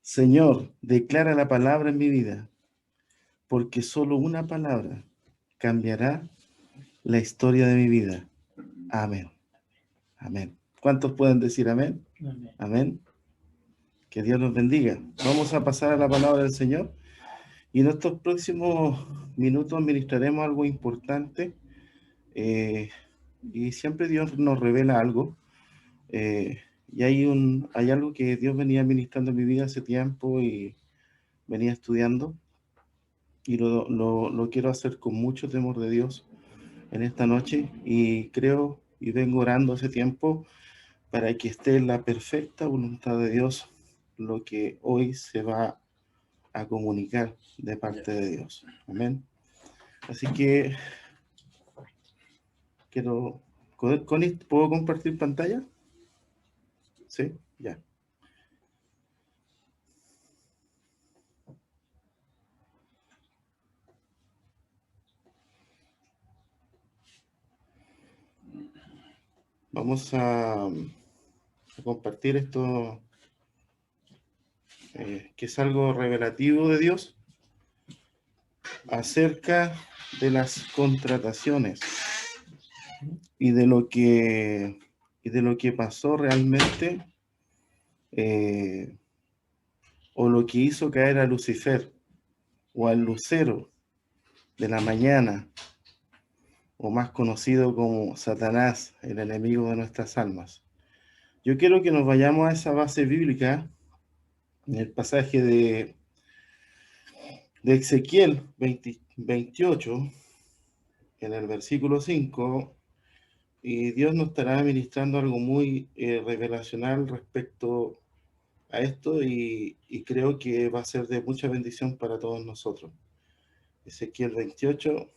Señor, declara la palabra en mi vida, porque solo una palabra cambiará la historia de mi vida. Amén. Amén. ¿Cuántos pueden decir amén? Amén. Amén. Que Dios nos bendiga. Vamos a pasar a la palabra del Señor y en estos próximos minutos ministraremos algo importante y siempre Dios nos revela algo. Y hay algo que Dios venía ministrando en mi vida hace tiempo y venía estudiando y lo quiero hacer con mucho temor de Dios en esta noche y creo y vengo orando hace tiempo para que esté en la perfecta voluntad de Dios lo que hoy se va a comunicar de parte de Dios. Amén. Así que quiero... Connie, ¿puedo compartir pantalla? Sí, ya. Vamos a compartir esto que es algo revelativo de Dios acerca de las contrataciones y de lo que pasó realmente o lo que hizo caer a Lucifer o al lucero de la mañana, o más conocido como Satanás, el enemigo de nuestras almas. Yo quiero que nos vayamos a esa base bíblica en el pasaje de Ezequiel 28, en el versículo 5, y Dios nos estará ministrando algo muy revelacional respecto a esto y creo que va a ser de mucha bendición para todos nosotros. Ezequiel 28,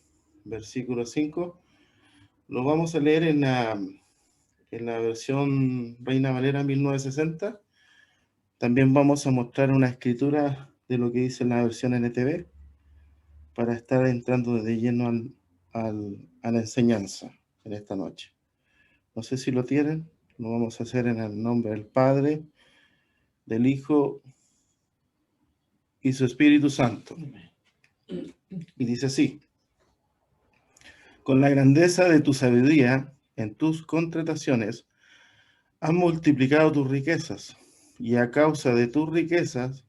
versículo 5, lo vamos a leer en la versión Reina Valera 1960. También vamos a mostrar una escritura de lo que dice en la versión NTV para estar entrando de lleno a la enseñanza en esta noche. No sé si lo tienen, lo vamos a hacer en el nombre del Padre, del Hijo y su Espíritu Santo. Y dice así: con la grandeza de tu sabiduría en tus contrataciones, has multiplicado tus riquezas, y a causa de tus riquezas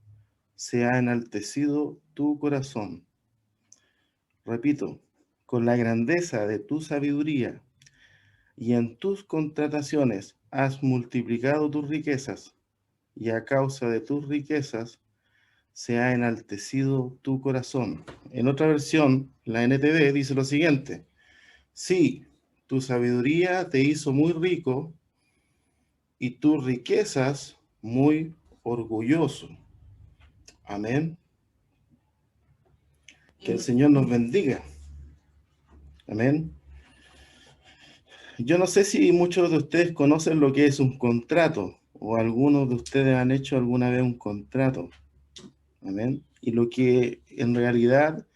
se ha enaltecido tu corazón. Repito, con la grandeza de tu sabiduría y en tus contrataciones has multiplicado tus riquezas, y a causa de tus riquezas se ha enaltecido tu corazón. En otra versión, la NTV dice lo siguiente: sí, tu sabiduría te hizo muy rico y tus riquezas muy orgulloso. Amén. Que el Señor nos bendiga. Amén. Yo no sé si muchos de ustedes conocen lo que es un contrato, o algunos de ustedes han hecho alguna vez un contrato. Amén. Y lo que en realidad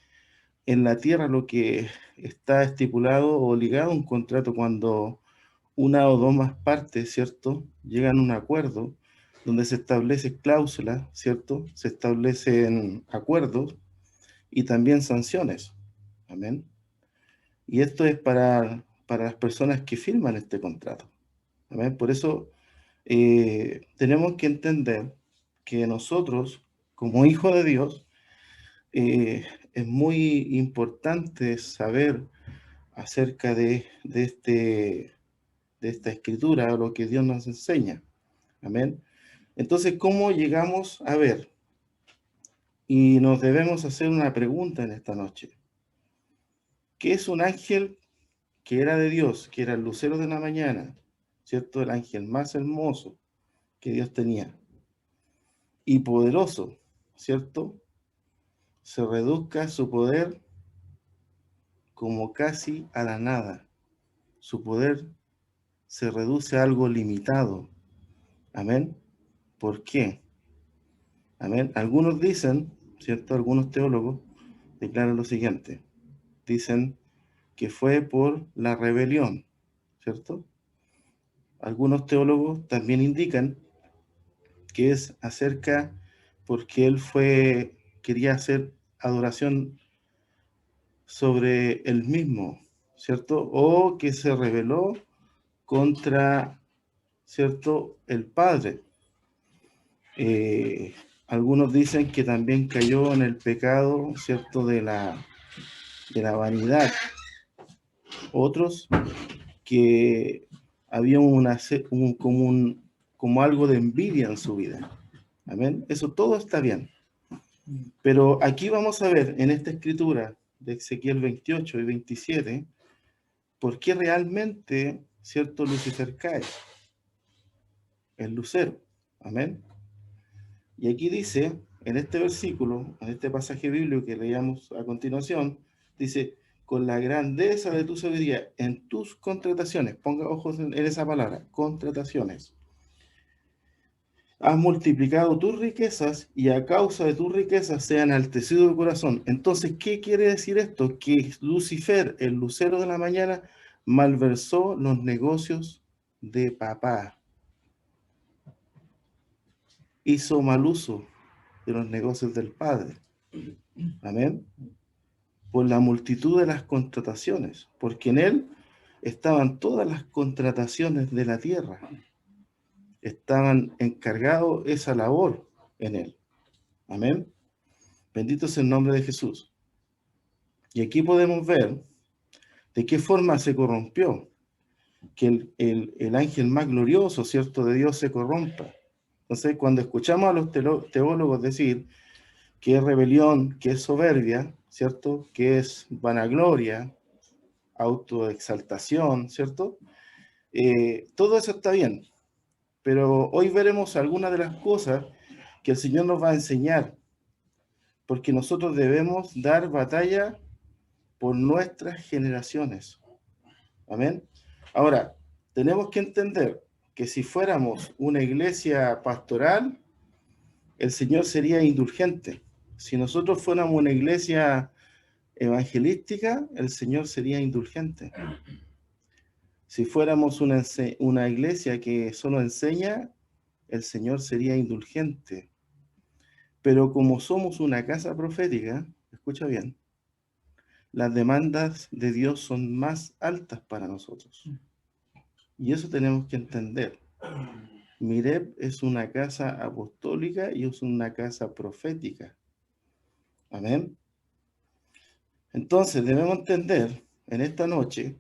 en la tierra lo que está estipulado o ligado a un contrato cuando una o dos más partes, ¿cierto?, llegan a un acuerdo donde se establecen cláusulas, ¿cierto?, se establecen acuerdos y también sanciones. Amén. Y esto es para las personas que firman este contrato. Amén. Por eso tenemos que entender que nosotros, como hijos de Dios, es muy importante saber acerca de esta escritura, lo que Dios nos enseña. Amén. Entonces, ¿cómo llegamos a ver? Y nos debemos hacer una pregunta en esta noche. ¿Qué es un ángel que era de Dios, que era el lucero de la mañana, ¿cierto? El ángel más hermoso que Dios tenía y poderoso, ¿cierto? Se reduzca su poder como casi a la nada. Su poder se reduce a algo limitado. Amén. ¿Por qué? Amén. Algunos dicen, ¿cierto? Algunos teólogos declaran lo siguiente. Dicen que fue por la rebelión, ¿cierto? Algunos teólogos también indican que es acerca porque él quería hacer adoración sobre él mismo, ¿cierto? O que se rebeló contra, ¿cierto?, el Padre. Algunos dicen que también cayó en el pecado, ¿cierto?, de la vanidad. Otros que había como algo de envidia en su vida. Amén. Eso todo está bien. Pero aquí vamos a ver en esta escritura de Ezequiel 28 y 27, por qué realmente, ¿cierto?, Lucifer cae. El lucero. Amén. Y aquí dice, en este versículo, en este pasaje bíblico que leíamos a continuación, dice, con la grandeza de tu sabiduría en tus contrataciones, ponga ojos en esa palabra, contrataciones, has multiplicado tus riquezas y a causa de tus riquezas se ha enaltecido el corazón. Entonces, ¿qué quiere decir esto? Que Lucifer, el lucero de la mañana, malversó los negocios de papá. Hizo mal uso de los negocios del padre. Amén. Por la multitud de las contrataciones, porque en él estaban todas las contrataciones de la tierra. Estaban encargados esa labor en él. Amén. Bendito es el nombre de Jesús. Y aquí podemos ver de qué forma se corrompió, que el ángel más glorioso, ¿cierto?, de Dios se corrompa. Entonces, cuando escuchamos a los teólogos decir que es rebelión, que es soberbia, ¿cierto?, que es vanagloria, autoexaltación, ¿cierto? Todo eso está bien, pero hoy veremos algunas de las cosas que el Señor nos va a enseñar, porque nosotros debemos dar batalla por nuestras generaciones. Amén. Ahora, tenemos que entender que si fuéramos una iglesia pastoral, el Señor sería indulgente. Si nosotros fuéramos una iglesia evangelística, el Señor sería indulgente. Si fuéramos una iglesia que solo enseña, el Señor sería indulgente. Pero como somos una casa profética, escucha bien, las demandas de Dios son más altas para nosotros. Y eso tenemos que entender. Mireb es una casa apostólica y es una casa profética. Amén. Entonces debemos entender en esta noche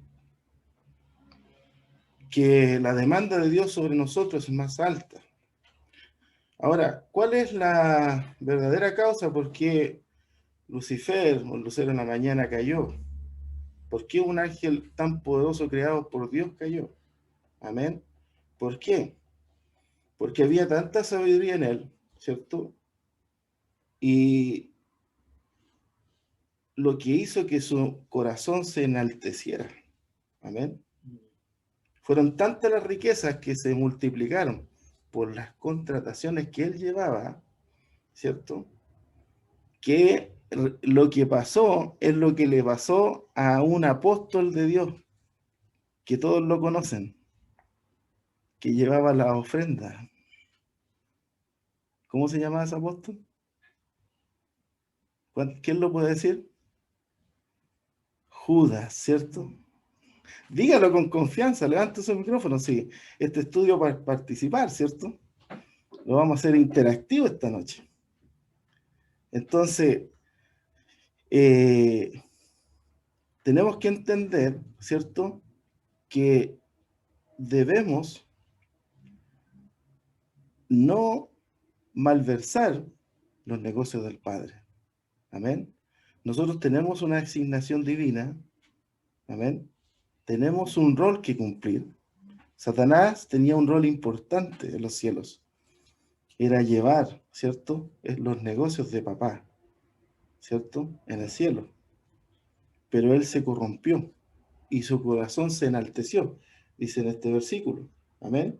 que la demanda de Dios sobre nosotros es más alta. Ahora, ¿cuál es la verdadera causa por qué Lucifer, o el lucero en la mañana, cayó? ¿Por qué un ángel tan poderoso creado por Dios cayó? Amén. ¿Por qué? Porque había tanta sabiduría en él, ¿cierto? Y lo que hizo que su corazón se enalteciera. Amén. Fueron tantas las riquezas que se multiplicaron por las contrataciones que él llevaba, ¿cierto?, que lo que pasó es lo que le pasó a un apóstol de Dios, que todos lo conocen, que llevaba la ofrenda. ¿Cómo se llama ese apóstol? ¿Quién lo puede decir? Judas, ¿cierto? Dígalo con confianza, levante su micrófono, sí. Este estudio para participar, ¿cierto? Lo vamos a hacer interactivo esta noche. Entonces, tenemos que entender, ¿cierto?, que debemos no malversar los negocios del Padre. Amén. Nosotros tenemos una asignación divina. Amén. Tenemos un rol que cumplir. Satanás tenía un rol importante en los cielos. Era llevar, ¿cierto?, los negocios de papá, ¿cierto?, en el cielo. Pero él se corrompió y su corazón se enalteció, dice en este versículo. Amén.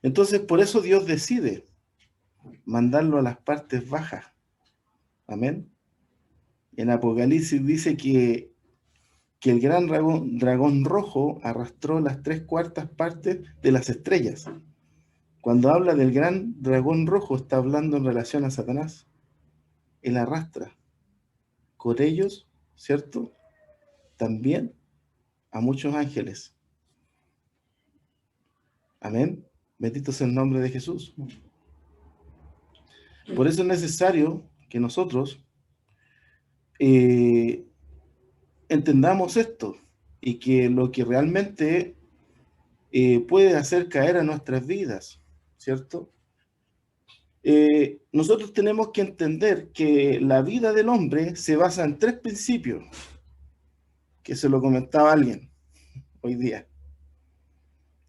Entonces, por eso Dios decide mandarlo a las partes bajas. Amén. En Apocalipsis dice que el gran dragón rojo arrastró las 3/4 partes de las estrellas. Cuando habla del gran dragón rojo, está hablando en relación a Satanás. Él arrastra con ellos, ¿cierto? También a muchos ángeles. Amén. Bendito sea el nombre de Jesús. Por eso es necesario que nosotros entendamos esto y que lo que realmente puede hacer caer a nuestras vidas, ¿cierto? Nosotros tenemos que entender que la vida del hombre se basa en 3 principios, que se lo comentaba alguien hoy día,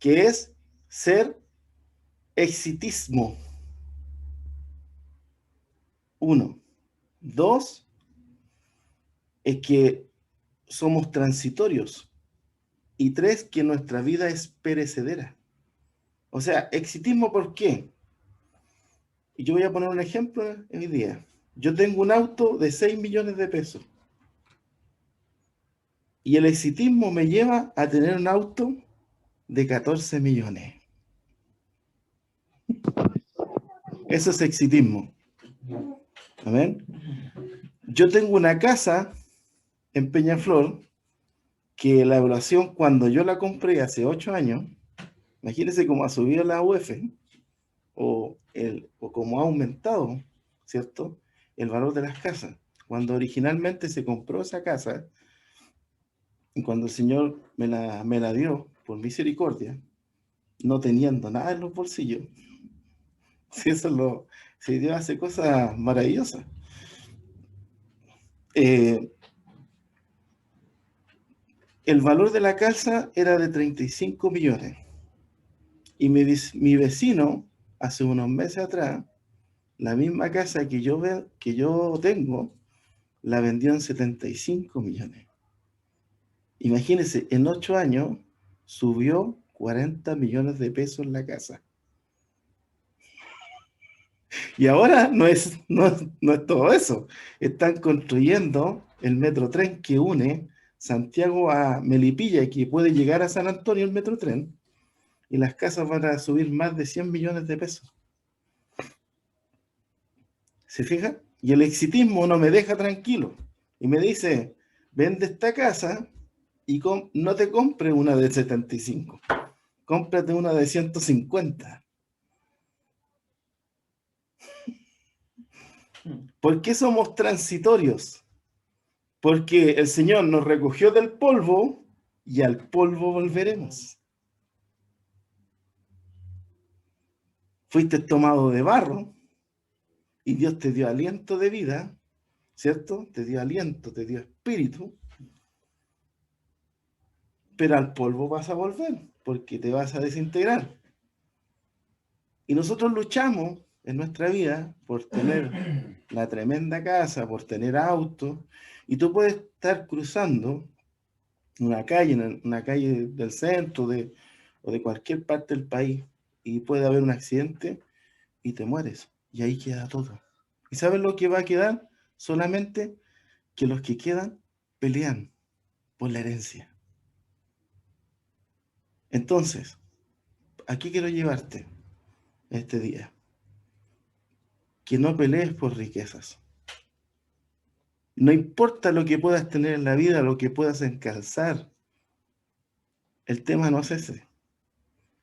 que es ser exitismo, 1. 2, es que somos transitorios. Y 3, que nuestra vida es perecedera. O sea, exitismo, ¿por qué? Y yo voy a poner un ejemplo hoy día. Yo tengo un auto de 6 millones de pesos. Y el exitismo me lleva a tener un auto de 14 millones. Eso es exitismo. ¿Amén? Yo tengo una casa en Peñaflor que la evaluación cuando yo la compré hace 8 años, imagínense cómo ha subido la UF o cómo ha aumentado, ¿cierto?, el valor de las casas. Cuando originalmente se compró esa casa, y cuando el Señor me la dio por misericordia, no teniendo nada en los bolsillos, si eso si Dios hace cosas maravillosas. El valor de la casa era de 35 millones. Y mi vecino, hace unos meses atrás, la misma casa que yo tengo, la vendió en 75 millones. Imagínense, en 8 años subió 40 millones de pesos la casa. Y ahora no es todo eso. Están construyendo el Metrotren que une Santiago a Melipilla y que puede llegar a San Antonio el Metrotren. Y las casas van a subir más de 100 millones de pesos. ¿Se fija? Y el exitismo no me deja tranquilo. Y me dice, vende esta casa y no te compres una de 75. Cómprate una de 150. ¿Por qué somos transitorios? Porque el Señor nos recogió del polvo y al polvo volveremos. Fuiste tomado de barro y Dios te dio aliento de vida, ¿cierto? Te dio aliento, te dio espíritu, pero al polvo vas a volver porque te vas a desintegrar. Y nosotros luchamos en nuestra vida por tener la tremenda casa, por tener auto, y tú puedes estar cruzando una calle del centro o de cualquier parte del país, y puede haber un accidente y te mueres, y ahí queda todo. ¿Y sabes lo que va a quedar? Solamente que los que quedan pelean por la herencia. Entonces, aquí quiero llevarte este día. Que no pelees por riquezas. No importa lo que puedas tener en la vida, lo que puedas alcanzar. El tema no es ese.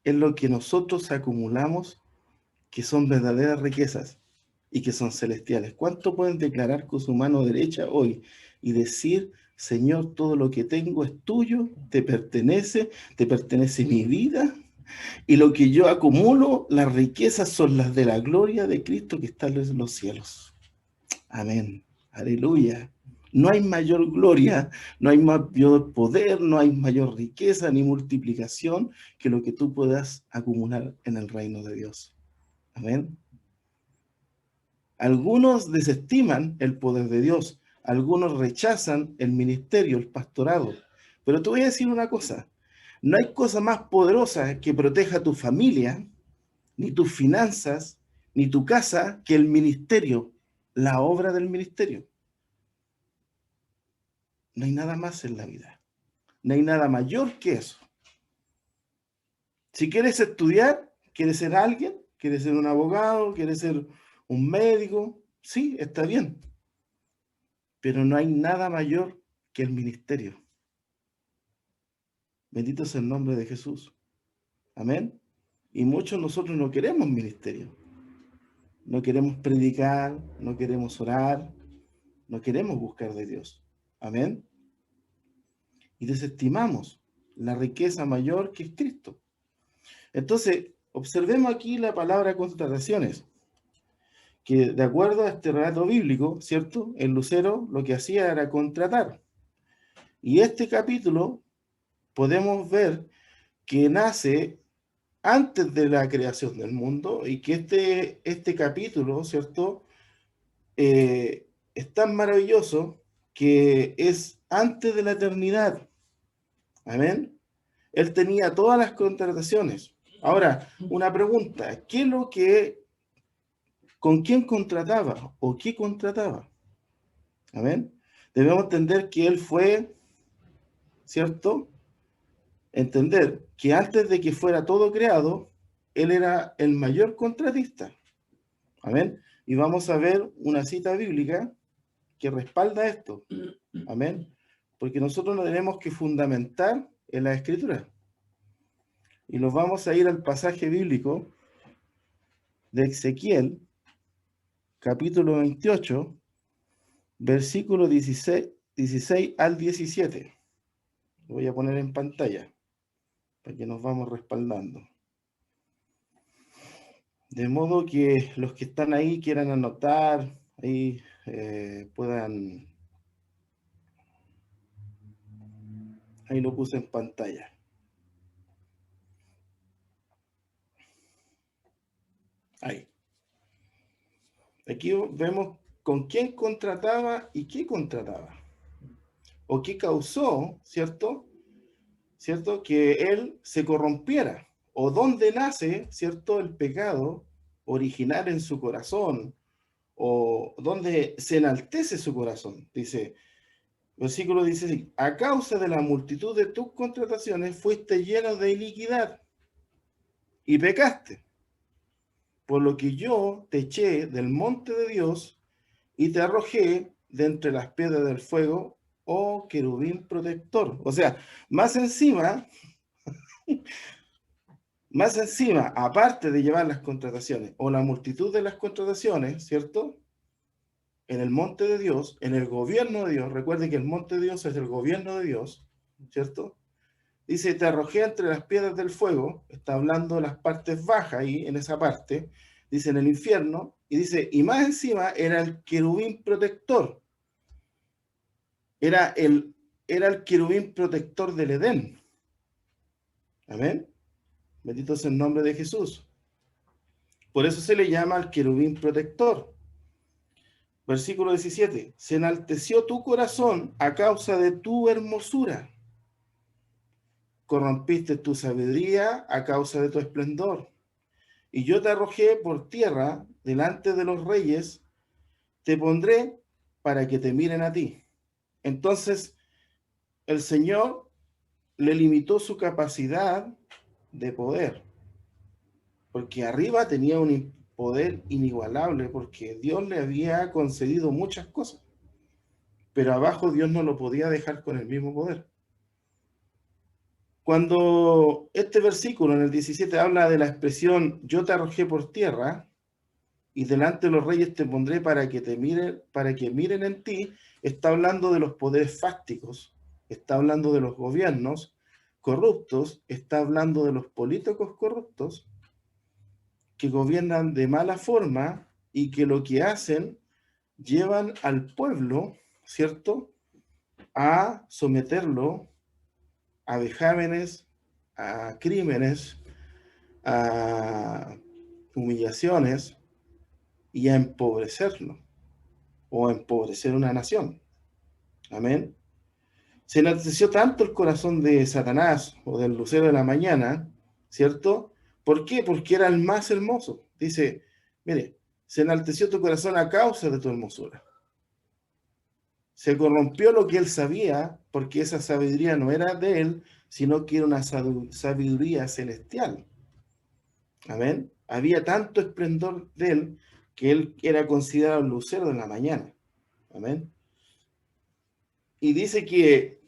Es lo que nosotros acumulamos, que son verdaderas riquezas y que son celestiales. ¿Cuánto pueden declarar con su mano derecha hoy y decir, Señor, todo lo que tengo es tuyo, te pertenece mi vida, y lo que yo acumulo, las riquezas son las de la gloria de Cristo que está en los cielos? Amén. Aleluya. No hay mayor gloria, no hay mayor poder, no hay mayor riqueza ni multiplicación que lo que tú puedas acumular en el reino de Dios. Amén. Algunos desestiman el poder de Dios, algunos rechazan el ministerio, el pastorado. Pero te voy a decir una cosa, no hay cosa más poderosa que proteja tu familia, ni tus finanzas, ni tu casa, que el ministerio, la obra del ministerio. No hay nada más en la vida. No hay nada mayor que eso. Si quieres estudiar, ¿Quiere ser alguien? ¿Quiere ser un abogado? ¿Quiere ser un médico? Sí, está bien. Pero no hay nada mayor que el ministerio. Bendito sea el nombre de Jesús. Amén. Y muchos de nosotros no queremos ministerio. No queremos predicar, no queremos orar, no queremos buscar de Dios. Amén. Y desestimamos la riqueza mayor que es Cristo. Entonces, observemos aquí la palabra contrataciones, que de acuerdo a este relato bíblico, ¿cierto? El lucero lo que hacía era contratar. Y este capítulo podemos ver que nace antes de la creación del mundo y que este capítulo, ¿cierto? Es tan maravilloso que es antes de la eternidad. Amén. Él tenía todas las contrataciones. Ahora, una pregunta, ¿qué es lo que, con quién contrataba o qué contrataba? Amén. Debemos entender que él fue, ¿cierto? Entender que antes de que fuera todo creado, él era el mayor contratista. Amén. Y vamos a ver una cita bíblica que respalda esto. Amén. Porque nosotros nos tenemos que fundamentar en la Escritura. Y nos vamos a ir al pasaje bíblico de Ezequiel, capítulo 28, versículo 16 al 17. Lo voy a poner en pantalla para que nos vamos respaldando. De modo que los que están ahí quieran anotar, ahí puedan... Ahí lo puse en pantalla. Ahí. Aquí vemos con quién contrataba y qué contrataba. O qué causó, ¿cierto? ¿Cierto? Que él se corrompiera. O dónde nace, ¿cierto? El pecado original en su corazón. O dónde se enaltece su corazón. Dice, versículo 16, a causa de la multitud de tus contrataciones fuiste lleno de iniquidad y pecaste. Por lo que yo te eché del monte de Dios y te arrojé de entre las piedras del fuego, oh querubín protector. O sea, más encima, aparte de llevar las contrataciones o la multitud de las contrataciones, ¿cierto? En el monte de Dios, en el gobierno de Dios, recuerde que el monte de Dios es el gobierno de Dios, ¿cierto? Dice, te arrojé entre las piedras del fuego, está hablando de las partes bajas ahí, en esa parte, dice en el infierno, y dice, y más encima era el querubín protector, era el querubín protector del Edén. Amén. Bendito sea el nombre de Jesús. Por eso se le llama al querubín protector. Versículo 17, se enalteció tu corazón a causa de tu hermosura. Corrompiste tu sabiduría a causa de tu esplendor. Y yo te arrojé por tierra delante de los reyes, te pondré para que te miren a ti. Entonces, el Señor le limitó su capacidad de poder, porque arriba tenía un poder inigualable, porque Dios le había concedido muchas cosas, pero abajo Dios no lo podía dejar con el mismo poder. Cuando este versículo en el 17 habla de la expresión yo te arrojé por tierra y delante de los reyes te pondré para que miren en ti, está hablando de los poderes fácticos, está hablando de los gobiernos corruptos, está hablando de los políticos corruptos que gobiernan de mala forma y que lo que hacen llevan al pueblo, ¿cierto?, a someterlo a vejámenes, a crímenes, a humillaciones y a empobrecerlo o a empobrecer una nación. Amén. Se enalteció tanto el corazón de Satanás o del lucero de la mañana, ¿cierto? ¿Por qué? Porque era el más hermoso. Dice, mire, se enalteció tu corazón a causa de tu hermosura. Se corrompió lo que él sabía, porque esa sabiduría no era de él, sino que era una sabiduría celestial. Amén. Había tanto esplendor de él que él era considerado el lucero de la mañana. Amén. Y dice que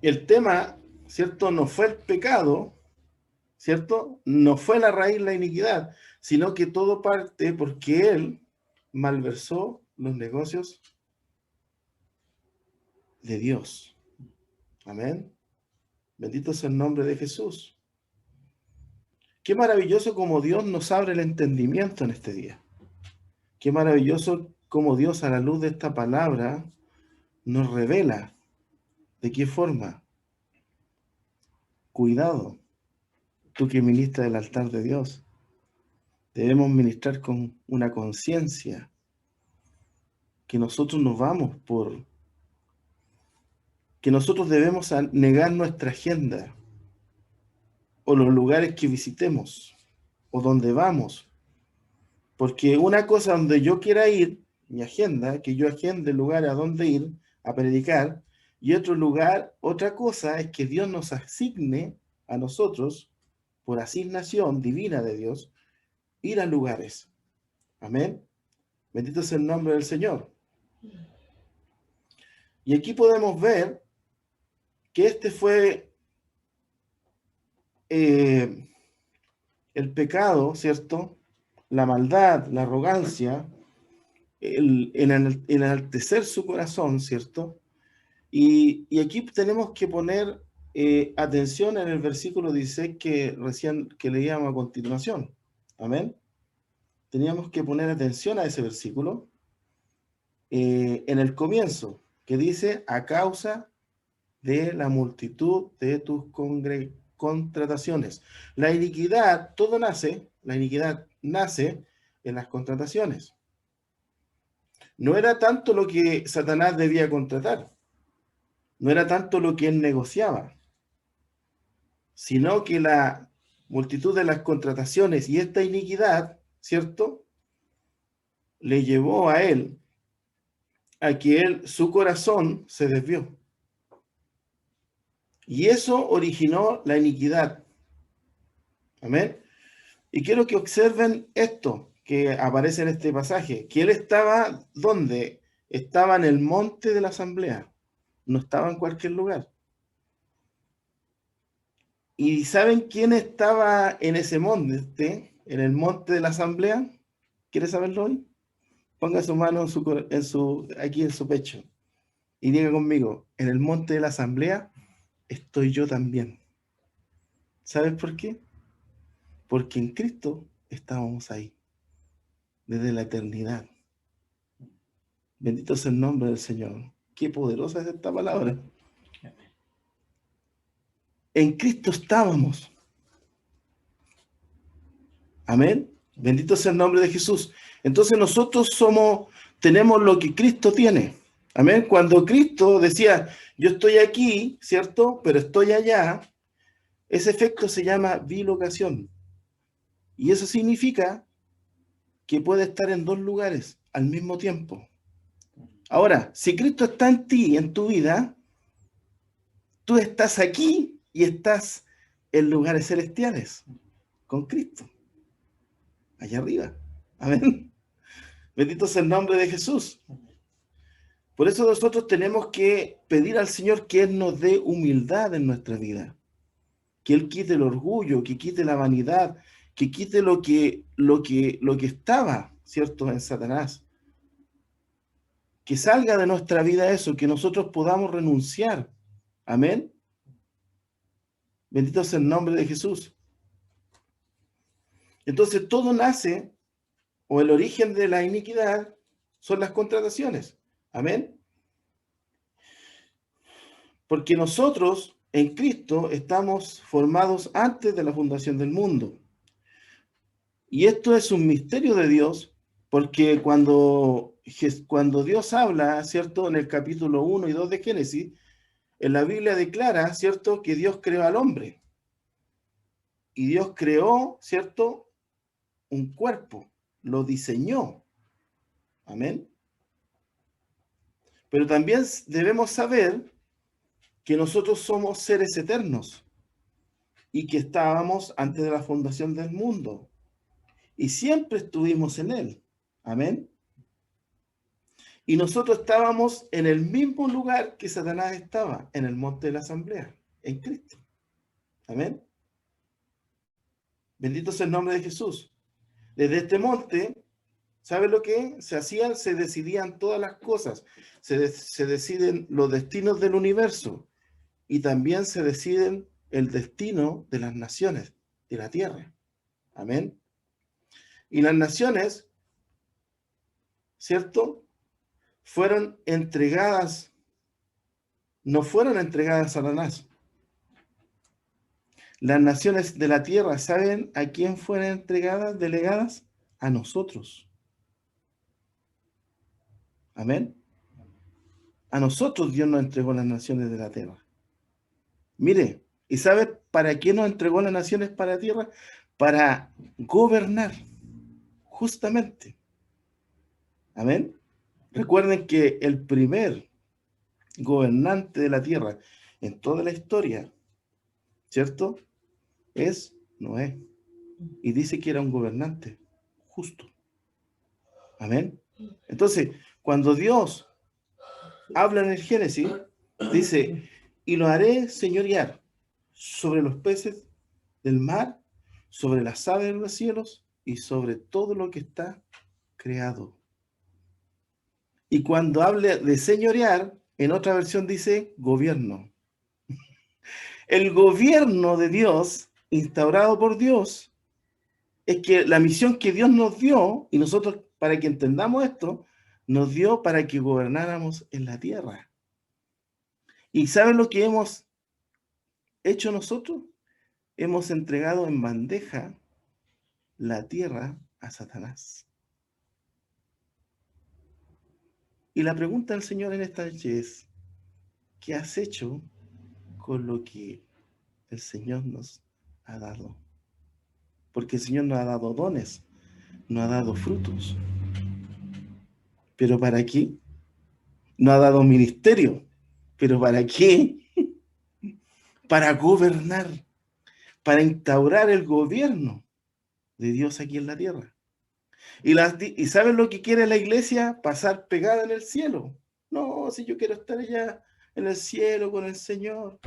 el tema, ¿cierto? No fue el pecado, ¿cierto? No fue la raíz la iniquidad, sino que todo parte porque él malversó los negocios de Dios. Amén. Bendito sea el nombre de Jesús. Qué maravilloso como Dios nos abre el entendimiento en este día. Qué maravilloso como Dios a la luz de esta palabra nos revela de qué forma. Cuidado, tú que ministras del altar de Dios. Debemos ministrar con una conciencia que nosotros nos vamos que nosotros debemos negar nuestra agenda o los lugares que visitemos o donde vamos. Porque una cosa donde yo quiera ir, mi agenda, que yo agende el lugar a donde ir a predicar, y otro lugar, otra cosa es que Dios nos asigne a nosotros, por asignación divina de Dios, ir a lugares. Amén. Bendito sea el nombre del Señor. Y aquí podemos ver que este fue el pecado, ¿cierto? La maldad, la arrogancia, el enaltecer su corazón, ¿cierto? Y aquí tenemos que poner atención en el versículo 16 que leíamos a continuación. Amén. Teníamos que poner atención a ese versículo en el comienzo, que dice, a causa de la multitud de tus contrataciones. La iniquidad nace en las contrataciones. No era tanto lo que Satanás debía contratar, no era tanto lo que él negociaba, sino que la multitud de las contrataciones y esta iniquidad, ¿cierto?, le llevó a él a que su corazón se desvió. Y eso originó la iniquidad. Amén. Y quiero que observen esto que aparece en este pasaje, que él estaba, ¿dónde? Estaba en el monte de la asamblea, no estaba en cualquier lugar. ¿Y saben quién estaba en ese monte, en el monte de la asamblea? ¿Quiere saberlo hoy? Ponga su mano aquí en su pecho y diga conmigo, en el monte de la asamblea estoy yo también. ¿Sabes por qué? Porque en Cristo estábamos ahí, desde la eternidad. Bendito sea el nombre del Señor. Qué poderosa es esta palabra. En Cristo estábamos. Amén. Bendito sea el nombre de Jesús. Entonces nosotros tenemos lo que Cristo tiene. Amén. Cuando Cristo decía, yo estoy aquí, ¿cierto? Pero estoy allá, ese efecto se llama bilocación. Y eso significa que puede estar en dos lugares al mismo tiempo. Ahora, si Cristo está en ti, en tu vida, tú estás aquí y estás en lugares celestiales con Cristo, allá arriba. Amén. Bendito sea el nombre de Jesús. Por eso nosotros tenemos que pedir al Señor que Él nos dé humildad en nuestra vida, que Él quite el orgullo, que quite la vanidad, que quite lo que estaba, ¿cierto?, en Satanás. Que salga de nuestra vida eso, que nosotros podamos renunciar. Amén. Bendito sea el nombre de Jesús. Entonces todo nace, o el origen de la iniquidad, son las contrataciones. Amén. Porque nosotros en Cristo estamos formados antes de la fundación del mundo. Y esto es un misterio de Dios, porque cuando Dios habla, ¿cierto?, en el capítulo 1 y 2 de Génesis, en la Biblia declara, ¿cierto?, que Dios creó al hombre. Y Dios creó, ¿cierto?, un cuerpo, lo diseñó. Amén. Pero también debemos saber que nosotros somos seres eternos. y que estábamos antes de la fundación del mundo. Y siempre estuvimos en Él. Amén. Y nosotros estábamos en el mismo lugar que Satanás estaba, en el monte de la asamblea, en Cristo. Amén. Bendito sea el nombre de Jesús. Desde este monte, ¿sabe lo que se hacían? Se decidían todas las cosas. Se deciden los destinos del universo. Y también se deciden el destino de las naciones, de la tierra. Amén. Y las naciones, ¿cierto? Fueron entregadas, no fueron entregadas a Satanás. Las naciones de la tierra, ¿saben a quién fueron entregadas, delegadas? A nosotros. Amén. A nosotros Dios nos entregó las naciones de la tierra. Mire, ¿y sabe para qué nos entregó las naciones para la tierra? Para gobernar, justamente. Amén. Recuerden que el primer gobernante de la tierra en toda la historia, ¿cierto? Es Noé. Y dice que era un gobernante justo. Amén. Entonces, cuando Dios habla en el Génesis, dice, y lo haré señorear sobre los peces del mar, sobre las aves de los cielos y sobre todo lo que está creado. Y cuando hable de señorear, en otra versión dice gobierno. El gobierno de Dios, instaurado por Dios, es que la misión que Dios nos dio, y nosotros, para que entendamos esto, nos dio para que gobernáramos en la tierra. ¿Y saben lo que hemos hecho nosotros? Hemos entregado en bandeja la tierra a Satanás. Y la pregunta del Señor en esta noche es, ¿qué has hecho con lo que el Señor nos ha dado? Porque el Señor nos ha dado dones, nos ha dado frutos. ¿Pero para qué? Nos ha dado ministerio. ¿Pero para qué? Para gobernar, para instaurar el gobierno de Dios aquí en la tierra. ¿Y saben lo que quiere la iglesia? Pasar pegada en el cielo. No, si yo quiero estar allá en el cielo con el Señor.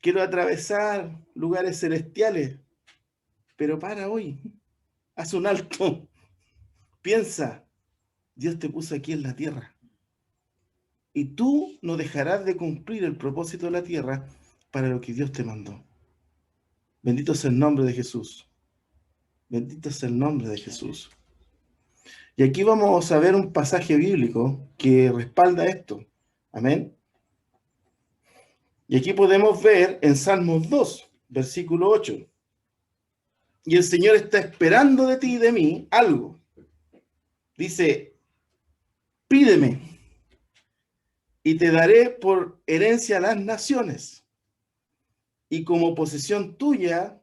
Quiero atravesar lugares celestiales. Pero para hoy, haz un alto. Piensa, Dios te puso aquí en la tierra. Y tú no dejarás de cumplir el propósito de la tierra para lo que Dios te mandó. Bendito sea el nombre de Jesús. Bendito sea el nombre de Jesús. Y aquí vamos a ver un pasaje bíblico que respalda esto. Amén. Y aquí podemos ver en Salmos 2, versículo 8. Y el Señor está esperando de ti y de mí algo. Dice, pídeme y te daré por herencia a las naciones y como posesión tuya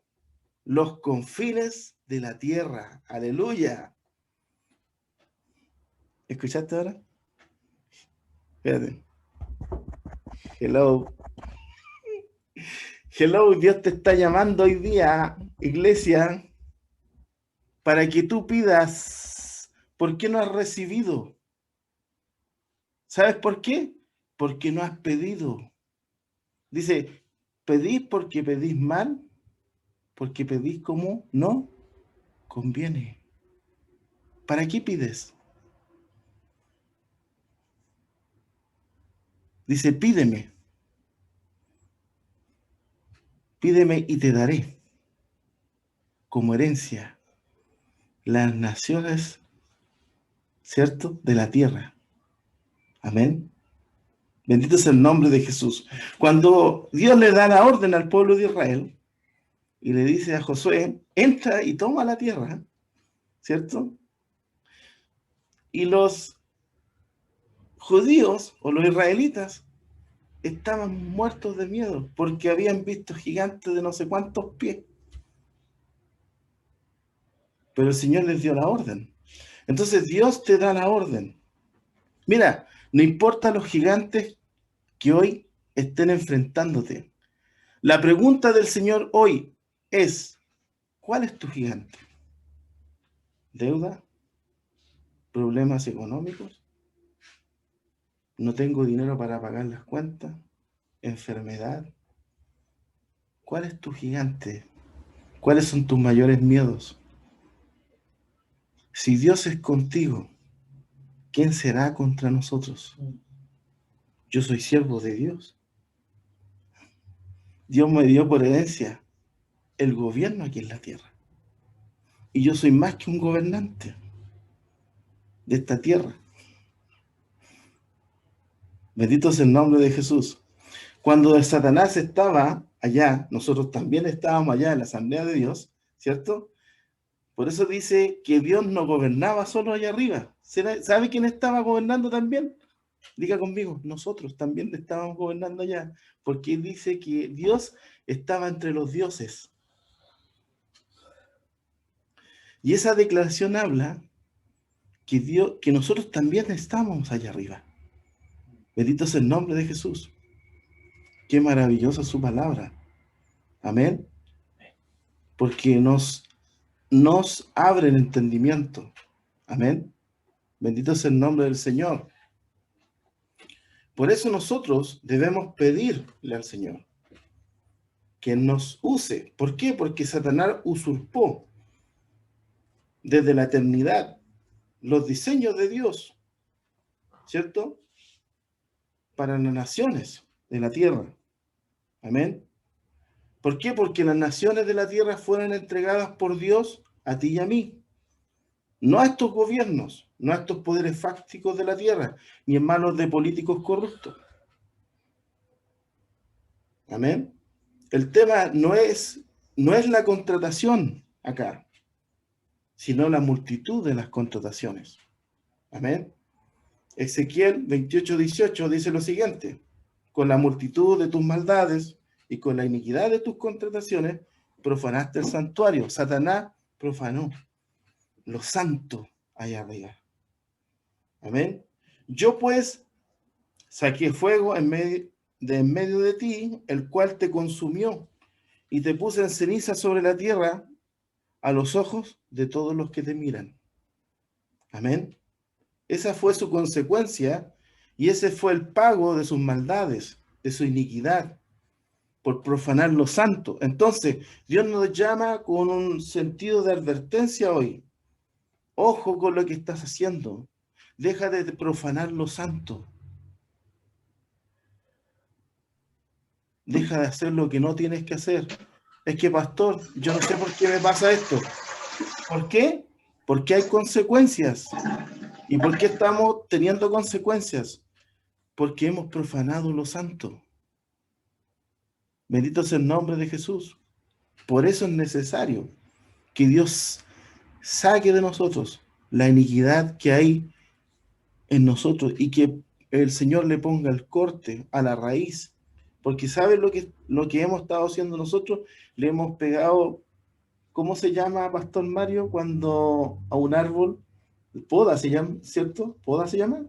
los confines de la tierra. Aleluya. ¿Escuchaste ahora? Espérate. Hello. Hello, Dios te está llamando hoy día, iglesia, para que tú pidas. ¿Por qué no has recibido? ¿Sabes por qué? Porque no has pedido. Dice, pedís porque pedís mal, porque pedís como no conviene. ¿Para qué pides? Dice, pídeme. Pídeme y te daré como herencia las naciones, ¿cierto?, de la tierra. Amén. Bendito es el nombre de Jesús. Cuando Dios le da la orden al pueblo de Israel y le dice a Josué, entra y toma la tierra, ¿cierto? Y los judíos o los israelitas estaban muertos de miedo porque habían visto gigantes de no sé cuántos pies. Pero el Señor les dio la orden. Entonces Dios te da la orden. Mira, no importa los gigantes que hoy estén enfrentándote. La pregunta del Señor hoy es, ¿cuál es tu gigante? ¿Deuda? ¿Problemas económicos? ¿No tengo dinero para pagar las cuentas? ¿Enfermedad? ¿Cuál es tu gigante? ¿Cuáles son tus mayores miedos? Si Dios es contigo, ¿quién será contra nosotros? Yo soy siervo de Dios. Dios me dio por herencia el gobierno aquí en la tierra. Y yo soy más que un gobernante de esta tierra. Bendito es el nombre de Jesús. Cuando Satanás estaba allá, nosotros también estábamos allá en la asamblea de Dios, ¿cierto? Por eso dice que Dios no gobernaba solo allá arriba. ¿Sabe quién estaba gobernando también? Diga conmigo, nosotros también estábamos gobernando allá, porque dice que Dios estaba entre los dioses. Y esa declaración habla que nosotros también estamos allá arriba. Bendito es el nombre de Jesús. Qué maravillosa su palabra. Amén. Porque nos abre el entendimiento. Amén. Bendito es el nombre del Señor. Por eso nosotros debemos pedirle al Señor que nos use. ¿Por qué? Porque Satanás usurpó desde la eternidad los diseños de Dios, ¿cierto? Para las naciones de la tierra. Amén. ¿Por qué? Porque las naciones de la tierra fueron entregadas por Dios a ti y a mí. No a estos gobiernos, no a estos poderes fácticos de la tierra, ni en manos de políticos corruptos. Amén. El tema no es la contratación acá, sino la multitud de las contrataciones. Amén. Ezequiel 28:18 dice lo siguiente: con la multitud de tus maldades y con la iniquidad de tus contrataciones, profanaste el santuario. Satanás profanó lo santo allá arriba. Amén. Yo pues saqué fuego en medio de ti, el cual te consumió, y te puse en ceniza sobre la tierra a los ojos de todos los que te miran. Amén. Esa fue su consecuencia y ese fue el pago de sus maldades, de su iniquidad, por profanar lo santo. Entonces, Dios nos llama con un sentido de advertencia hoy. Ojo con lo que estás haciendo. Deja de profanar lo santo. Deja de hacer lo que no tienes que hacer. Es que, pastor, yo no sé por qué me pasa esto. ¿Por qué? Porque hay consecuencias. ¿Y por qué estamos teniendo consecuencias? Porque hemos profanado lo santo. Bendito es el nombre de Jesús. Por eso es necesario que Dios saque de nosotros la iniquidad que hay en nosotros y que el Señor le ponga el corte a la raíz. Porque ¿saben lo que hemos estado haciendo nosotros? Le hemos pegado, ¿cómo se llama, Pastor Mario, cuando a un árbol? Poda se llama, ¿cierto? ¿Poda se llama?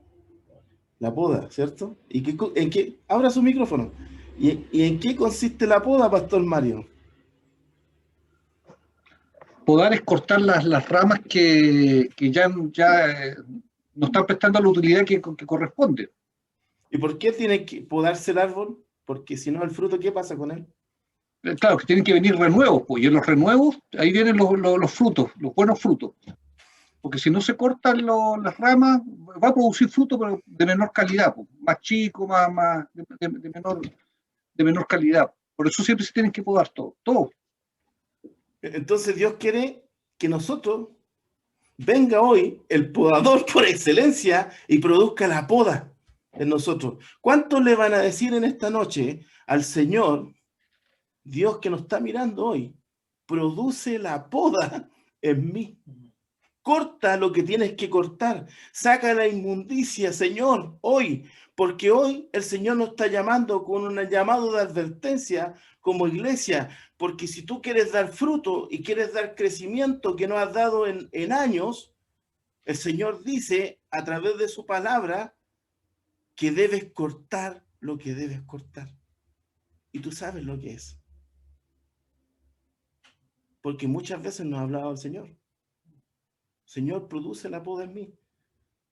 La poda, ¿cierto? ¿En qué? Abra su micrófono. ¿Y en qué consiste la poda, Pastor Mario? Podar es cortar las ramas que ya no están prestando la utilidad que corresponde. ¿Y por qué tiene que podarse el árbol? Porque si no, el fruto, ¿qué pasa con él? Claro, que tienen que venir renuevos, pues, y en los renuevos ahí vienen los frutos, los buenos frutos. Porque si no se cortan las ramas, va a producir fruto, pero de menor calidad, pues, más chico, de menor calidad. Por eso siempre se tienen que podar todo. Entonces Dios quiere que nosotros venga hoy el podador por excelencia y produzca la poda en nosotros. ¿Cuántos le van a decir en esta noche al Señor, Dios que nos está mirando hoy, produce la poda en mí? Corta lo que tienes que cortar. Saca la inmundicia, Señor, hoy. Porque hoy el Señor nos está llamando con un llamado de advertencia como iglesia. Porque si tú quieres dar fruto y quieres dar crecimiento que no has dado en años, el Señor dice a través de su palabra que debes cortar lo que debes cortar. Y tú sabes lo que es. Porque muchas veces nos ha hablado el Señor. Señor, produce la poda en mí.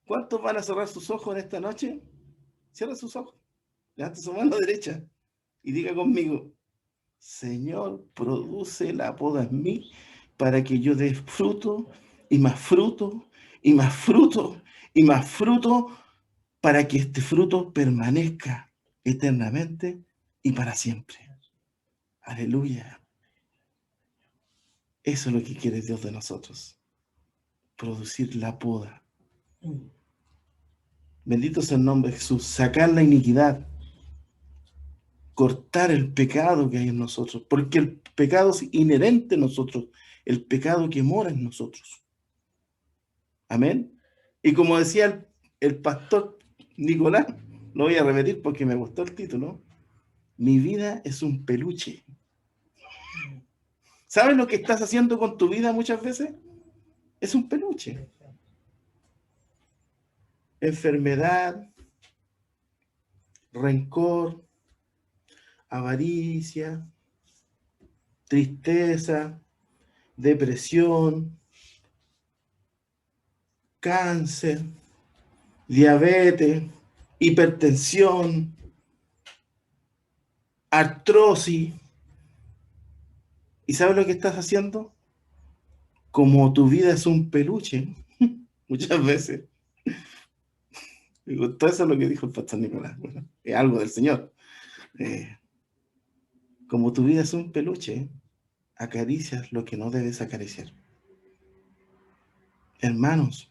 ¿Cuántos van a cerrar sus ojos en esta noche? Cierra sus ojos. Levanta su mano derecha y diga conmigo, Señor, produce la poda en mí para que yo dé fruto y más fruto y más fruto y más fruto para que este fruto permanezca eternamente y para siempre. Aleluya. Eso es lo que quiere Dios de nosotros. Producir la poda. Bendito sea el nombre de Jesús. Sacar la iniquidad. Cortar el pecado que hay en nosotros. Porque el pecado es inherente en nosotros. El pecado que mora en nosotros. Amén. Y como decía el pastor Nicolás, lo voy a repetir porque me gustó el título. Mi vida es un peluche. ¿Sabes lo que estás haciendo con tu vida muchas veces? Es un peluche. Enfermedad, rencor, avaricia, tristeza, depresión, cáncer, diabetes, hipertensión, artrosis. ¿Y sabes lo que estás haciendo? Como tu vida es un peluche, muchas veces. Me gustó eso lo que dijo el pastor Nicolás. Bueno, es algo del Señor. Como tu vida es un peluche, acaricias lo que no debes acariciar. Hermanos,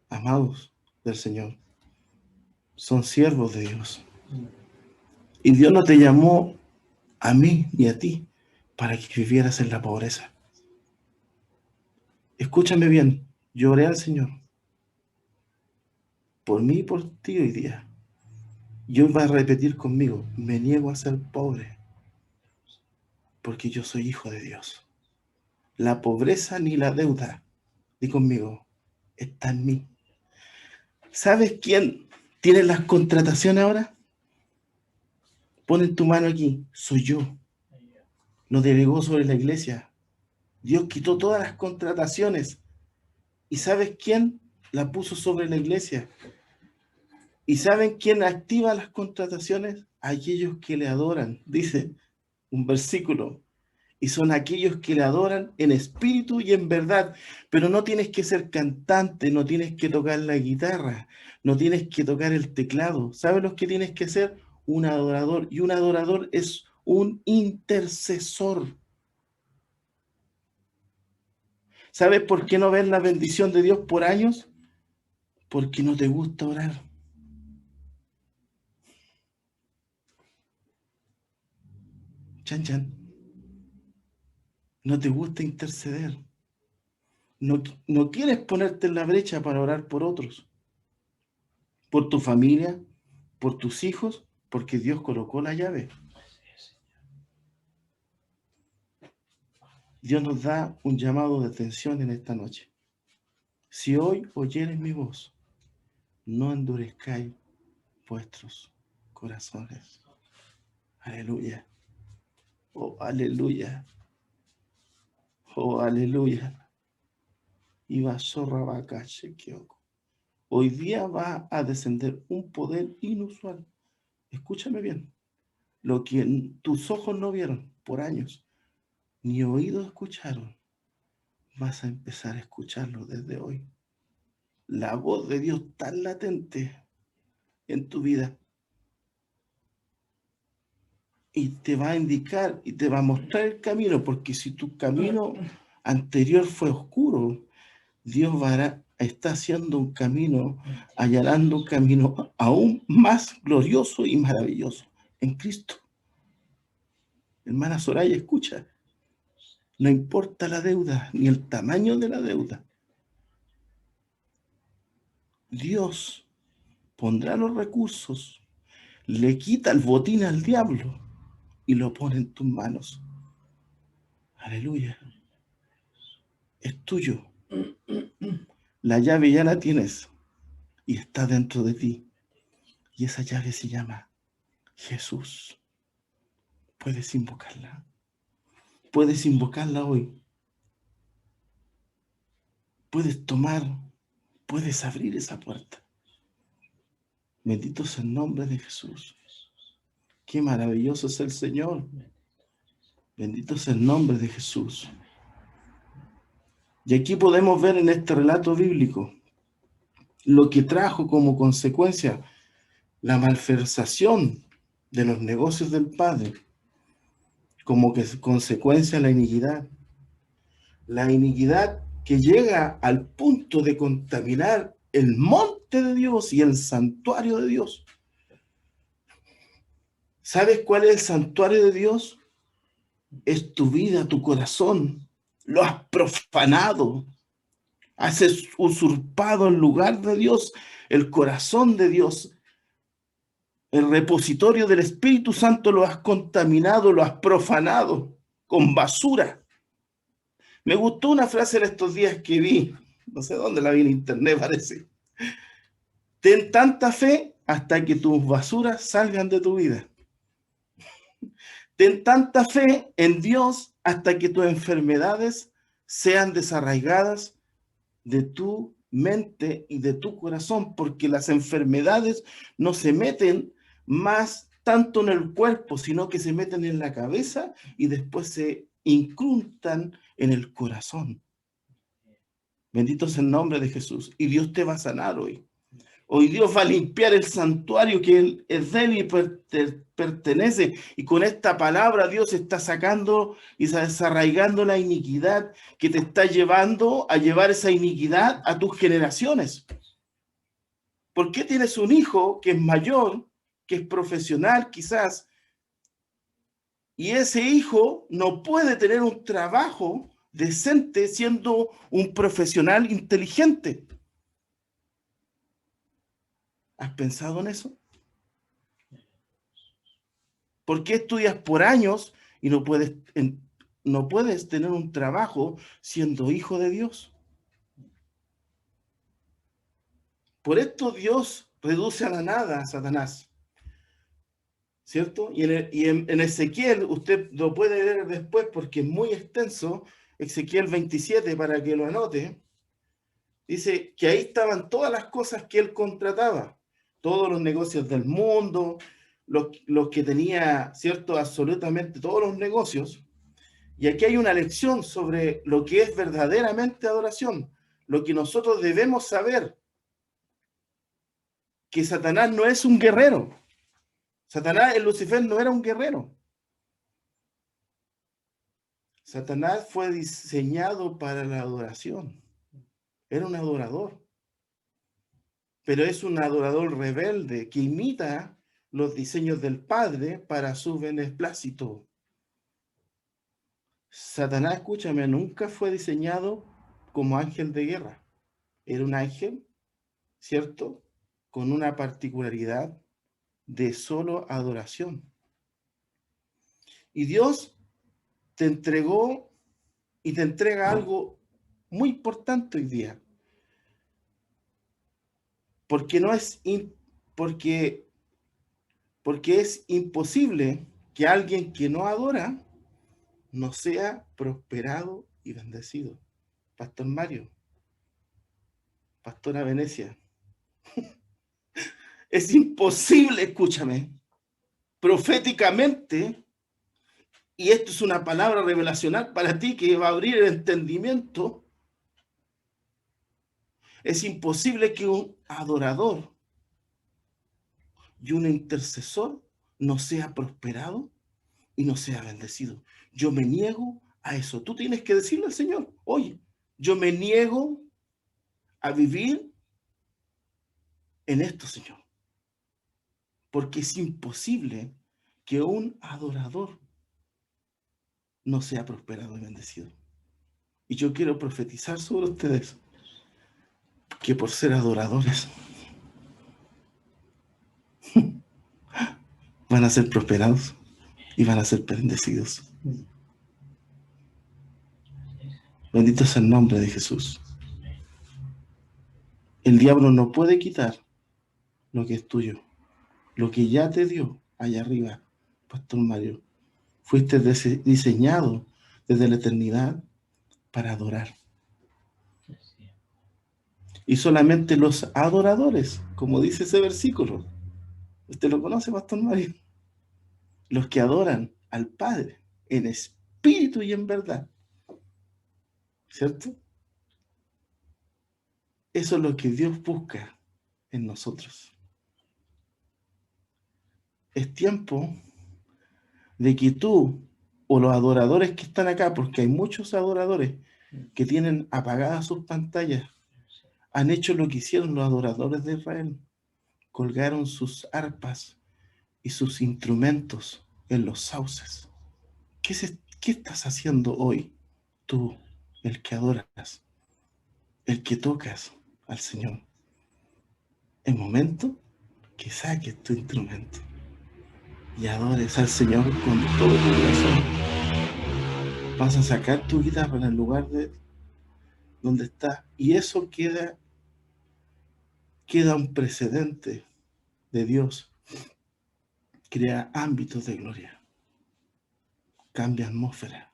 amados del Señor, son siervos de Dios. Y Dios no te llamó a mí ni a ti para que vivieras en la pobreza. Escúchame bien, yo oré al Señor por mí y por ti hoy día. Yo va a repetir conmigo, me niego a ser pobre porque yo soy hijo de Dios. La pobreza ni la deuda, di conmigo, está en mí. ¿Sabes quién tiene las contrataciones ahora? Ponen tu mano aquí, soy yo. Lo delegó sobre la iglesia. Dios quitó todas las contrataciones. ¿Y sabes quién la puso sobre la iglesia? ¿Y saben quién activa las contrataciones? Aquellos que le adoran, dice un versículo. Y son aquellos que le adoran en espíritu y en verdad. Pero no tienes que ser cantante, no tienes que tocar la guitarra, no tienes que tocar el teclado. ¿Sabes lo que tienes que ser? Un adorador. Y un adorador es un intercesor. ¿Sabes por qué no ves la bendición de Dios por años? Porque no te gusta orar. Chan, chan. No te gusta interceder. No quieres ponerte en la brecha para orar por otros. Por tu familia, por tus hijos, porque Dios colocó la llave. Dios nos da un llamado de atención en esta noche. Si hoy oyeres mi voz, no endurezcáis vuestros corazones. Aleluya. Oh, aleluya. Oh, aleluya. Iba zorra vaca chequeoco. Hoy día va a descender un poder inusual. Escúchame bien. Lo que tus ojos no vieron por años, ni oídos escucharon, vas a empezar a escucharlo desde hoy. La voz de Dios tan latente en tu vida. Y te va a indicar y te va a mostrar el camino, porque si tu camino anterior fue oscuro, Dios está haciendo un camino, allanando un camino aún más glorioso y maravilloso en Cristo. Hermana Soraya, escucha. No importa la deuda, ni el tamaño de la deuda. Dios pondrá los recursos, le quita el botín al diablo y lo pone en tus manos. Aleluya. Es tuyo. La llave ya la tienes y está dentro de ti. Y esa llave se llama Jesús. Puedes invocarla. puedes invocarla hoy. Puedes puedes abrir esa puerta. Bendito sea el nombre de Jesús. Qué maravilloso es el Señor. Bendito sea el nombre de Jesús. Y aquí podemos ver en este relato bíblico lo que trajo como consecuencia la malversación de los negocios del Padre, como que consecuencia la iniquidad. La iniquidad que llega al punto de contaminar el monte de Dios y el santuario de Dios. ¿Sabes cuál es el santuario de Dios? Es tu vida, tu corazón. Lo has profanado. Has usurpado el lugar de Dios, el corazón de Dios. El repositorio del Espíritu Santo lo has contaminado, lo has profanado con basura. Me gustó una frase en estos días que vi, no sé dónde la vi en internet, parece. Ten tanta fe hasta que tus basuras salgan de tu vida. Ten tanta fe en Dios hasta que tus enfermedades sean desarraigadas de tu mente y de tu corazón, porque las enfermedades no se meten más tanto en el cuerpo, sino que se meten en la cabeza y después se incrustan en el corazón. Bendito es el nombre de Jesús. Y Dios te va a sanar hoy. Hoy Dios va a limpiar el santuario que es de Él y pertenece. Y con esta palabra Dios está sacando y desarraigando la iniquidad que te está llevando a llevar esa iniquidad a tus generaciones. ¿Por qué tienes un hijo que es mayor, que es profesional quizás, y ese hijo no puede tener un trabajo decente siendo un profesional inteligente? ¿Has pensado en eso? ¿Por qué estudias por años y no puedes tener un trabajo siendo hijo de Dios? Por esto Dios reduce a la nada a Satanás, ¿cierto? Y en Ezequiel, usted lo puede leer después porque es muy extenso, Ezequiel 27, para que lo anote, dice que ahí estaban todas las cosas que él contrataba, todos los negocios del mundo, los que tenía, ¿cierto? Absolutamente todos los negocios. Y aquí hay una lección sobre lo que es verdaderamente adoración, lo que nosotros debemos saber, que Satanás no es un guerrero. Satanás, el Lucifer, no era un guerrero. Satanás fue diseñado para la adoración. Era un adorador. Pero es un adorador rebelde que imita los diseños del Padre para su beneplácito. Satanás, escúchame, nunca fue diseñado como ángel de guerra. Era un ángel, ¿cierto? Con una particularidad de solo adoración. Y Dios te entregó y te entrega algo muy importante hoy día. Porque es imposible que alguien que no adora no sea prosperado y bendecido. Pastor Mario, Pastora Venecia, es imposible, escúchame, proféticamente, y esto es una palabra revelacional para ti que va a abrir el entendimiento, es imposible que un adorador y un intercesor no sea prosperado y no sea bendecido. Yo me niego a eso. Tú tienes que decirle al Señor, oye, yo me niego a vivir en esto, Señor. Porque es imposible que un adorador no sea prosperado y bendecido. Y yo quiero profetizar sobre ustedes que por ser adoradores van a ser prosperados y van a ser bendecidos. Bendito es el nombre de Jesús. El diablo no puede quitar lo que es tuyo, lo que ya te dio allá arriba, Pastor Mario. Fuiste diseñado desde la eternidad para adorar. Y solamente los adoradores, como dice ese versículo, ¿usted lo conoce, Pastor Mario? Los que adoran al Padre en espíritu y en verdad, ¿cierto? Eso es lo que Dios busca en nosotros. Es tiempo de que tú o los adoradores que están acá, porque hay muchos adoradores que tienen apagadas sus pantallas, han hecho lo que hicieron los adoradores de Israel. Colgaron sus arpas y sus instrumentos en los sauces. ¿Qué estás haciendo hoy tú, el que adoras, el que tocas al Señor? Es momento que saques tu instrumento y adores al Señor con todo tu corazón. Vas a sacar tu guitarra en el lugar de donde estás y eso queda un precedente de Dios. Crea ámbitos de gloria. Cambia atmósfera.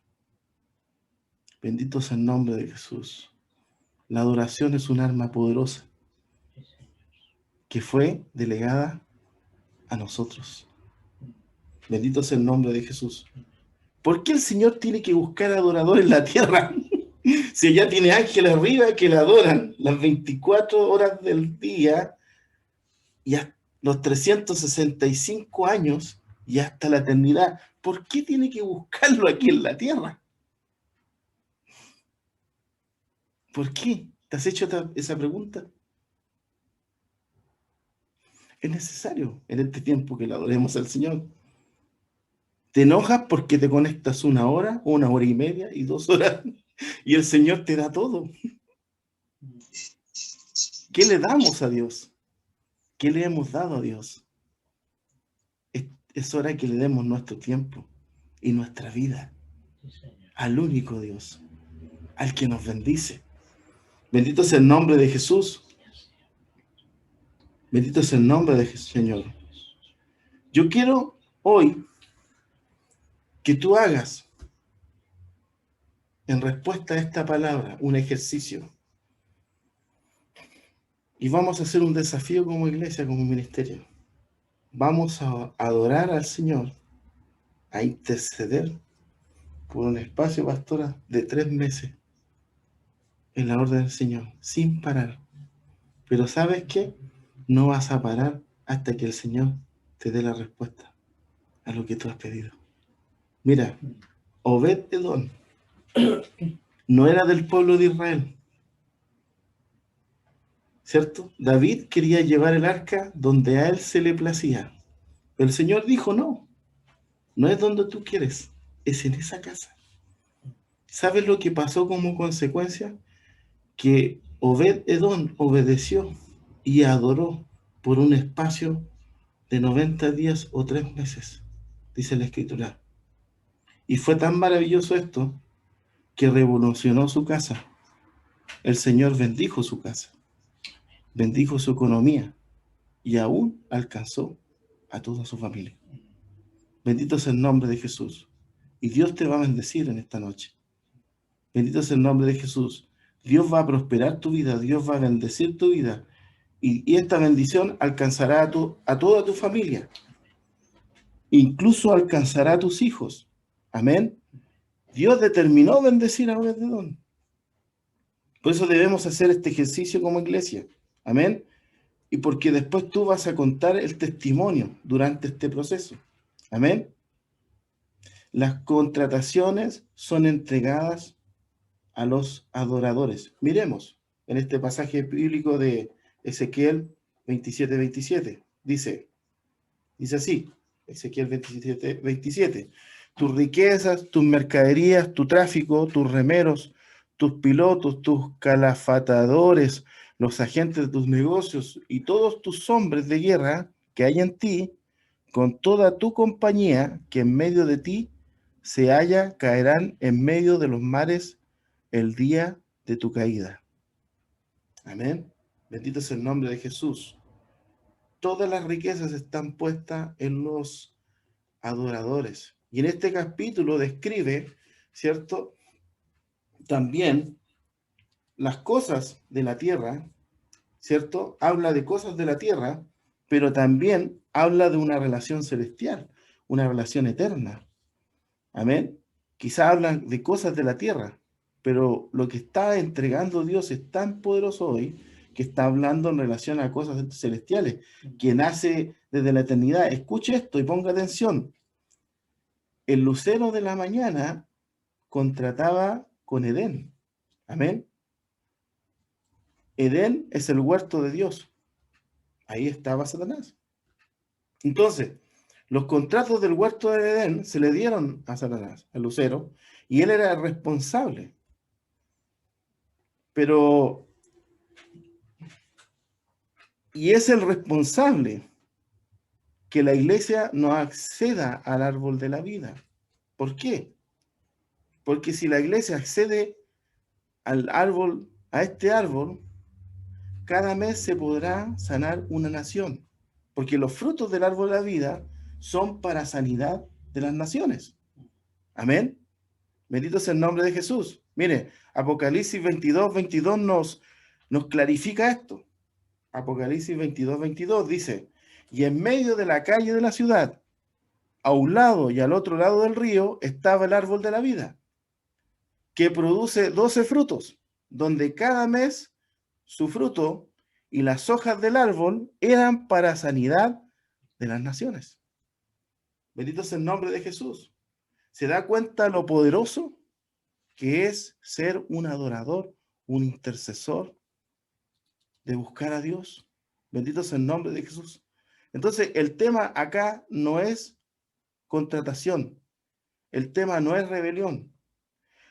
Bendito sea el nombre de Jesús. La adoración es un arma poderosa que fue delegada a nosotros. Bendito sea el nombre de Jesús. ¿Por qué el Señor tiene que buscar adoradores en la tierra? Si ella tiene ángeles arriba que la adoran las 24 horas del día y hasta los 365 años y hasta la eternidad. ¿Por qué tiene que buscarlo aquí en la tierra? ¿Por qué? ¿Te has hecho esa pregunta? Es necesario en este tiempo que le adoremos al Señor. Te enojas porque te conectas 1 hora, 1 hora y media y 2 horas y el Señor te da todo. ¿Qué le damos a Dios? ¿Qué le hemos dado a Dios? Es hora que le demos nuestro tiempo y nuestra vida al único Dios, al que nos bendice. Bendito es el nombre de Jesús. Bendito es el nombre de Jesús, Señor. Yo quiero hoy que tú hagas, en respuesta a esta palabra, un ejercicio. Y vamos a hacer un desafío como iglesia, como ministerio. Vamos a adorar al Señor, a interceder por un espacio, pastora, de 3 meses en la orden del Señor, sin parar. Pero ¿sabes qué? No vas a parar hasta que el Señor te dé la respuesta a lo que tú has pedido. Mira, Obed-Edom no era del pueblo de Israel, ¿cierto? David quería llevar el arca donde a él se le placía. Pero el Señor dijo, no es donde tú quieres, es en esa casa. ¿Sabes lo que pasó como consecuencia? Que Obed-Edom obedeció y adoró por un espacio de 90 días o 3 meses, dice la Escritura. Y fue tan maravilloso esto que revolucionó su casa. El Señor bendijo su casa, bendijo su economía y aún alcanzó a toda su familia. Bendito es el nombre de Jesús. Y Dios te va a bendecir en esta noche. Bendito es el nombre de Jesús. Dios va a prosperar tu vida, Dios va a bendecir tu vida. Y esta bendición alcanzará a toda tu familia. Incluso alcanzará a tus hijos. Amén. Dios determinó bendecir a Obed-Edom. Por eso debemos hacer este ejercicio como iglesia. Amén. Y porque después tú vas a contar el testimonio durante este proceso. Amén. Las contrataciones son entregadas a los adoradores. Miremos en este pasaje bíblico de Ezequiel 27:27. Dice así, Ezequiel 27:27. Tus riquezas, tus mercaderías, tu tráfico, tus remeros, tus pilotos, tus calafatadores, los agentes de tus negocios y todos tus hombres de guerra que hay en ti, con toda tu compañía que en medio de ti se halla, caerán en medio de los mares el día de tu caída. Amén. Bendito es el nombre de Jesús. Todas las riquezas están puestas en los adoradores. Y en este capítulo describe ¿cierto? También las cosas de la tierra, ¿cierto? Habla de cosas de la tierra, pero también habla de una relación celestial, una relación eterna. Amén. Quizá hablan de cosas de la tierra, pero lo que está entregando Dios es tan poderoso hoy que está hablando en relación a cosas celestiales, que nace desde la eternidad. Escuche esto y ponga atención. El lucero de la mañana contrataba con Edén. Amén. Edén es el huerto de Dios. Ahí estaba Satanás. Entonces, los contratos del huerto de Edén se le dieron a Satanás, al lucero, y él era el responsable. Pero, y es el responsable que la iglesia no acceda al árbol de la vida. ¿Por qué? Porque si la iglesia accede al árbol, a este árbol, cada mes se podrá sanar una nación. Porque los frutos del árbol de la vida son para sanidad de las naciones. Amén. Bendito sea el nombre de Jesús. Mire, Apocalipsis 22 nos clarifica esto. Apocalipsis 22 dice, y en medio de la calle de la ciudad, a un lado y al otro lado del río, estaba el árbol de la vida, que produce 12 frutos, donde cada mes su fruto y las hojas del árbol eran para sanidad de las naciones. Bendito sea el nombre de Jesús. ¿Se da cuenta lo poderoso que es ser un adorador, un intercesor, de buscar a Dios? Bendito sea el nombre de Jesús. Entonces, el tema acá no es contratación, el tema no es rebelión.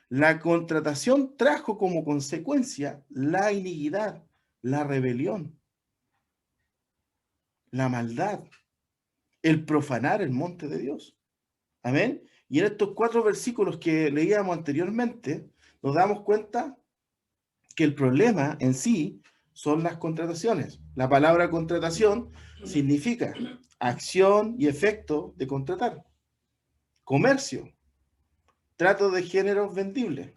La contratación trajo como consecuencia la iniquidad, la rebelión, la maldad, el profanar el monte de Dios. Amén. Y en estos 4 versículos que leíamos anteriormente, nos damos cuenta que el problema en sí son las contrataciones. La palabra contratación significa acción y efecto de contratar. Comercio, trato de géneros vendibles,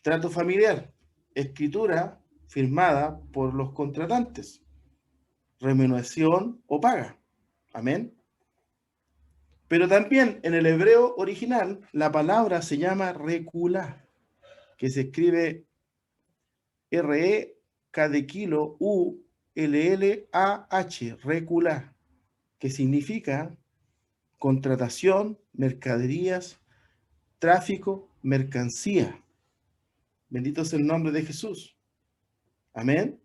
trato familiar, escritura firmada por los contratantes, remuneración o paga. Amén. Pero también en el hebreo original la palabra se llama reculá, que se escribe R-E-K de kilo U-L-L-A-H, reculá, que significa contratación, mercaderías, tráfico, mercancía. Bendito sea el nombre de Jesús. Amén.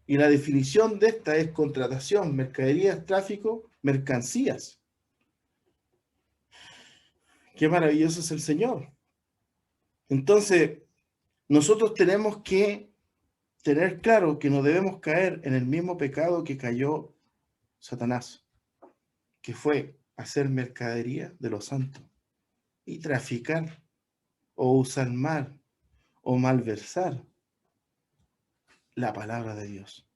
Y la definición de esta es contratación, mercaderías, tráfico, mercancías. Qué maravilloso es el Señor. Entonces, nosotros tenemos que tener claro que no debemos caer en el mismo pecado que cayó Satanás, que fue hacer mercadería de los santos y traficar o usar mal o malversar la palabra de Dios.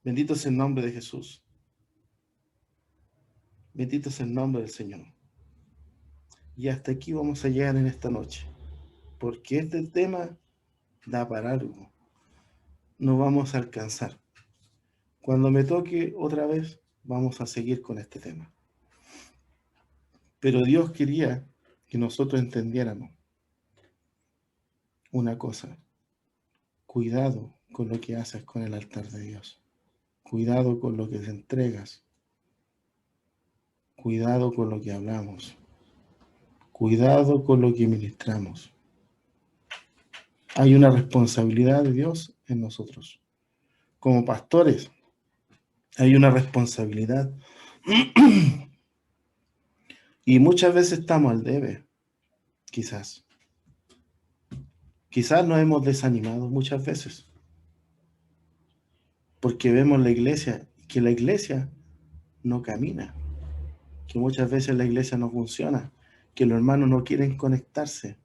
Bendito es el nombre de Jesús. Bendito es el nombre del Señor. Y hasta aquí vamos a llegar en esta noche, porque este tema da para algo. No vamos a alcanzar. Cuando me toque otra vez, vamos a seguir con este tema. Pero Dios quería que nosotros entendiéramos una cosa. Cuidado con lo que haces con el altar de Dios. Cuidado con lo que te entregas. Cuidado con lo que hablamos. Cuidado con lo que ministramos. Hay una responsabilidad de Dios en nosotros. Como pastores, hay una responsabilidad. Y muchas veces estamos al debe, quizás. Quizás nos hemos desanimado muchas veces. Porque vemos la iglesia, que la iglesia no camina. Que muchas veces la iglesia no funciona. Que los hermanos no quieren conectarse.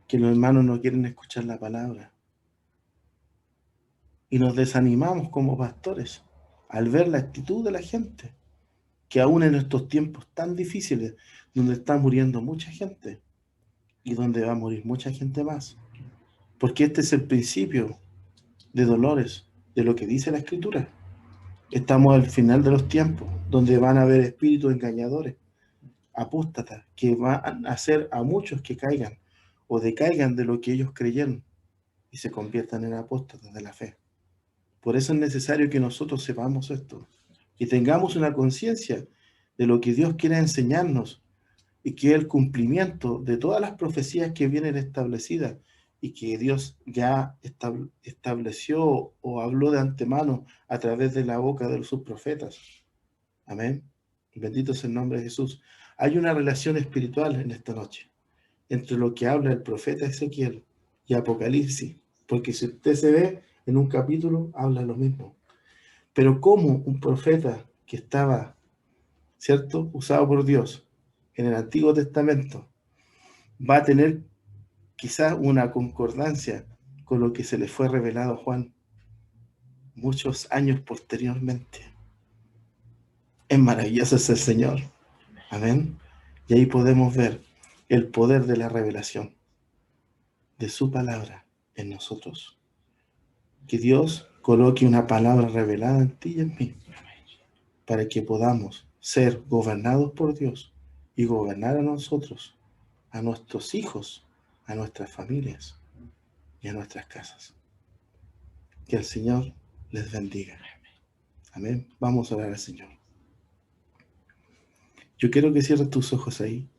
Que los hermanos no quieren escuchar la palabra. Y nos desanimamos como pastores al ver la actitud de la gente. que aún en estos tiempos tan difíciles, donde está muriendo mucha gente y donde va a morir mucha gente más, porque este es el principio de dolores de lo que dice la Escritura. Estamos al final de los tiempos, donde van a haber espíritus engañadores, apóstatas, que van a hacer a muchos que caigan o decaigan de lo que ellos creyeron y se conviertan en apóstatas de la fe. Por eso es necesario que nosotros sepamos esto y tengamos una conciencia de lo que Dios quiere enseñarnos y que es el cumplimiento de todas las profecías que vienen establecidas y que Dios ya estableció o habló de antemano a través de la boca de sus profetas. Amén. Bendito es el nombre de Jesús. Hay una relación espiritual en esta noche entre lo que habla el profeta Ezequiel y Apocalipsis, porque si usted se ve en un capítulo, habla lo mismo. Pero como un profeta que estaba, ¿cierto?, usado por Dios en el Antiguo Testamento, va a tener quizás una concordancia con lo que se le fue revelado a Juan muchos años posteriormente. Es maravilloso ese Señor. Amén. Y ahí podemos ver el poder de la revelación de su palabra en nosotros. Que Dios coloque una palabra revelada en ti y en mí, para que podamos ser gobernados por Dios y gobernar a nosotros, a nuestros hijos, a nuestras familias y a nuestras casas. Que el Señor les bendiga. Amén. Vamos a orar al Señor. Yo quiero que cierres tus ojos ahí